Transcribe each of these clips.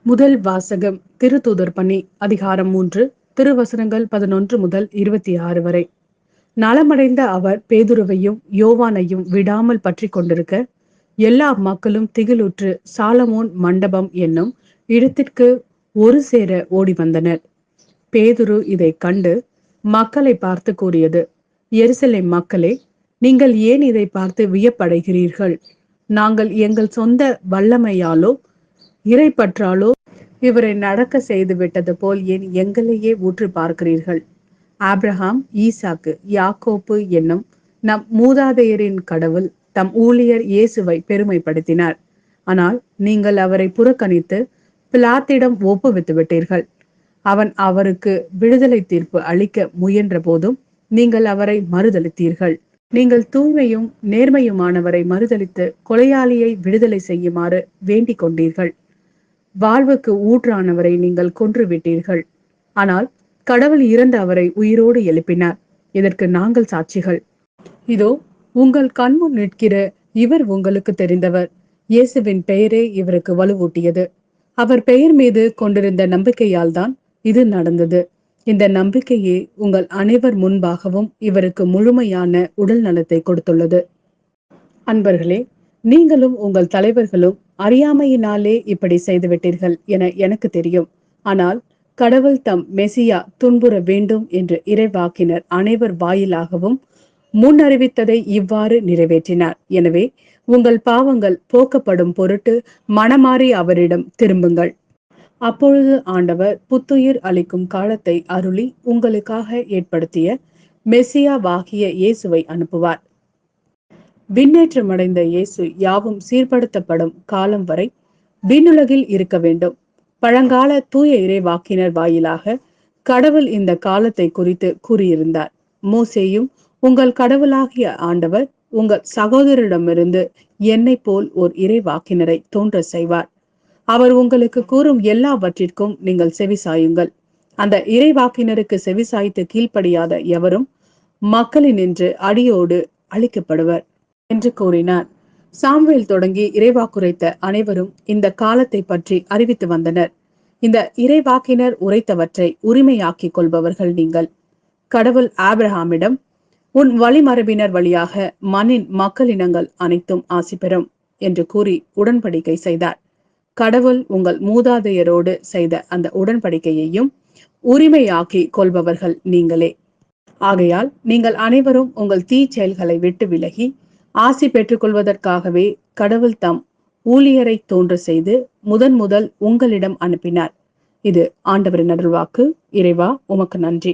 முதல் வாசகம் திருத்தூதர் பணி அதிகாரம் 3 திருவசனங்கள் 11 முதல் 26 வரை. நலமடைந்த அவர் பேதுருவையும் யோவானையும் விடாமல் பற்றி கொண்டிருக்க, எல்லா மக்களும் திகிலுற்று சாலமோன் மண்டபம் என்னும் இடத்திற்கு ஒரு சேர ஓடி வந்தனர். பேதுரு இதை கண்டு மக்களை பார்த்து கூறியது, எருசலேம் மக்களே, நீங்கள் ஏன் இதை பார்த்து வியப்படைகிறீர்கள்? நாங்கள் எங்கள் சொந்த வல்லமையாலோ இறைப்பற்றாலோ இவரை நடக்க செய்து விட்டது போல் ஏன் எங்களையே ஊற்றி பார்க்கிறீர்கள்? ஆபிரகாம், ஈசாக்கு, யாக்கோப்பு என்னும் நம் மூதாதையரின் கடவுள் தம் ஊழியர் இயேசுவை பெருமைப்படுத்தினார். ஆனால் நீங்கள் அவரை புறக்கணித்து பிலாத்திடம் ஒப்புவித்து விட்டீர்கள். அவன் அவருக்கு விடுதலை தீர்ப்பு அளிக்க முயன்ற போதும் நீங்கள் அவரை மறுதளித்தீர்கள். நீங்கள் தூய்மையும் நேர்மையுமானவரை மறுதளித்து கொலையாளியை விடுதலை செய்யுமாறு வேண்டிக் கொண்டீர்கள். வாழ்வுக்கு ஊற்றானவரை நீங்கள் கொன்று விட்டீர்கள். ஆனால் கடவுள் இறந்த அவரை உயிரோடு எழுப்பினார். இதற்கு நாங்கள் சாட்சிகள். இதோ உங்கள் கண்முன் நிற்கிற இவர் உங்களுக்கு தெரிந்தவர். இயேசுவின் பெயரே இவருக்கு வலுவூட்டியது. அவர் பெயர் மீது கொண்டிருந்த நம்பிக்கையால் தான் இது நடந்தது. இந்த நம்பிக்கையே உங்கள் அனைவர் முன்பாகவும் இவருக்கு முழுமையான உடல் நலத்தை கொடுத்துள்ளது. அன்பர்களே, நீங்களும் உங்கள் தலைவர்களும் அறியாமையினாலே இப்படி செய்துவிட்டீர்கள் என எனக்கு தெரியும். ஆனால் கடவுள் தம் மெசியா துன்புற வேண்டும் என்று இறைவாக்கினர் அனைவர் வாயிலாகவும் முன் அறிவித்ததை இவ்வாறு நிறைவேற்றினார். எனவே உங்கள் பாவங்கள் போக்கப்படும் பொருட்டு மனமாறி அவரிடம் திரும்புங்கள். அப்பொழுது ஆண்டவர் புத்துயிர் அளிக்கும் காலத்தை அருளி உங்களுக்காக ஏற்படுத்திய மெசியாவாகிய இயேசுவை அனுப்புவார். விண்ணேற்றமடைந்த இயேசு யாவும் சீர்படுத்தப்படும் காலம் வரை விண்ணுலகில் இருக்க வேண்டும். பழங்கால தூய இறைவாக்கினர் வாயிலாக கடவுள் இந்த காலத்தை குறித்து கூறியிருந்தார். மோசேயும், உங்கள் கடவுளாகிய ஆண்டவர் உங்கள் சகோதரரிடமிருந்து என்னை போல் ஓர் இறைவாக்கினரை தோன்ற செய்வார். அவர் உங்களுக்கு கூறும் எல்லாவற்றிற்கும் நீங்கள் செவிசாயுங்கள். அந்த இறைவாக்கினருக்கு செவிசாய்த்து கீழ்ப்படியாத எவரும் மக்களினின்று அடியோடு அழிக்கப்படுவர் என்று கூறினார். சாமுவேல் தொடங்கி இறைவாக்குரைத்த அனைவரும் இந்த காலத்தை பற்றி அறிவித்து வந்தனர். இந்த இறைவாக்கினர் உரைத்தவற்றை உரிமையாக்கிக் கொள்பவர்கள் நீங்கள். கடவுள் ஆபிரகாமிடம், உன் வழிமரபினர் வழியாக மண்ணின் மக்களினங்கள் அனைத்தும் ஆசி பெறும் என்று கூறி உடன்படிக்கை செய்தார். கடவுள் உங்கள் மூதாதையரோடு செய்த அந்த உடன்படிக்கையையும் உரிமையாக்கி கொள்பவர்கள் நீங்களே. ஆகையால் நீங்கள் அனைவரும் உங்கள் தீ செயல்களை விட்டு விலகி ஆசி பெற்றுக் கொள்வதற்காகவே கடவுள் தம் ஊழியரை தோன்ற செய்து முதல் உங்களிடம் அனுப்பினார். இது ஆண்டவரின் அருள்வாக்கு. இறைவா, உமக்கு நன்றி.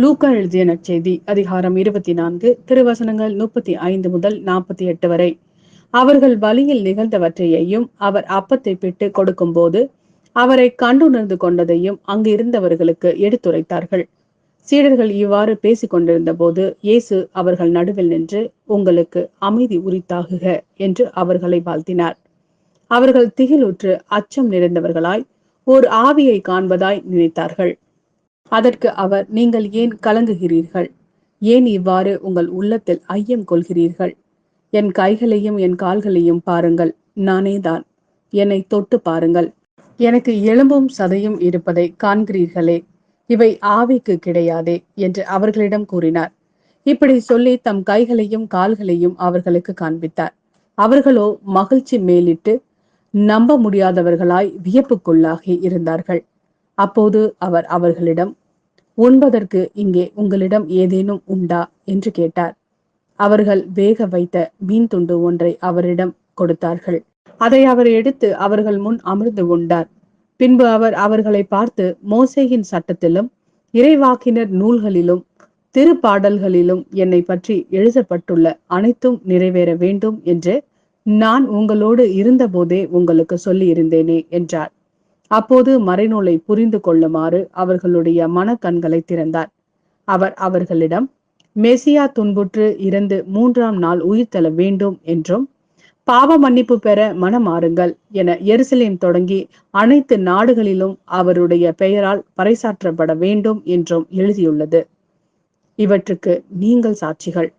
லூக்கா எழுதிய நற்செய்தி அதிகாரம் 24 திருவசனங்கள் 35 முதல் 48 வரை. அவர்கள் வழியில் நிகழ்ந்தவற்றையையும் அவர் அப்பத்தை பிட்டு கொடுக்கும் போது அவரை கண்டுணர்ந்து கொண்டதையும் அங்கு இருந்தவர்களுக்கு எடுத்துரைத்தார்கள். சீடர்கள் இவ்வாறு பேசிக் கொண்டிருந்த போது இயேசு அவர்கள் நடுவில் நின்று, உங்களுக்கு அமைதி உரித்தாகுக என்று அவர்களை வாழ்த்தினார். அவர்கள் திகிலுற்று அச்சம் நிறைந்தவர்களாய் ஓர் ஆவியை காண்பதாய் நினைத்தார்கள். அதற்கு அவர், நீங்கள் ஏன் கலங்குகிறீர்கள்? ஏன் இவ்வாறு உங்கள் உள்ளத்தில் ஐயம் கொள்கிறீர்கள்? என் கைகளையும் என் கால்களையும் பாருங்கள், நானேதான். என்னை தொட்டு பாருங்கள். எனக்கு எலும்பும் சதையும் இருப்பதை காண்கிறீர்களே, இவை ஆவிக்கு கிடையாதே என்று அவர்களிடம் கூறினார். இப்படி சொல்லி தம் கைகளையும் கால்களையும் அவர்களுக்கு காண்பித்தார். அவர்களோ மகிழ்ச்சி மேலிட்டு நம்ப முடியாதவர்களாய் வியப்புக்குள்ளாகி இருந்தார்கள். அப்போது அவர் அவர்களிடம், உண்பதற்கு இங்கே உங்களிடம் ஏதேனும் உண்டா என்று கேட்டார். அவர்கள் வேக வைத்த மீன் துண்டு ஒன்றை அவரிடம் கொடுத்தார்கள். அதை அவர் எடுத்து அவர்கள் முன் அமர்ந்து உண்டார். பின்பு அவர் அவர்களை பார்த்து, மோசேயின் சட்டத்திலும் இறைவாக்கினர் நூல்களிலும் திருப்பாடல்களிலும் என்னை பற்றி எழுதப்பட்டுள்ள அனைத்தும் நிறைவேற வேண்டும் என்று நான் உங்களோடு இருந்த போதே உங்களுக்கு சொல்லி இருந்தேனே என்றார். அப்போது மறைநூலை புரிந்து கொள்ளுமாறு அவர்களுடைய மனக்கண்களை திறந்தார். அவர் அவர்களிடம், மெசியா துன்புற்று இறந்து 3ஆம் நாள் உயிர்த்தெழ வேண்டும் என்றும் பாவ மன்னிப்பு பெற மனமாறுங்கள் என எருசலேம் தொடங்கி அனைத்து நாடுகளிலும் அவருடைய பெயரால் பறைசாற்றப்பட வேண்டும் என்றும் எழுதியுள்ளது. இவற்றுக்கு நீங்கள் சாட்சிகள்.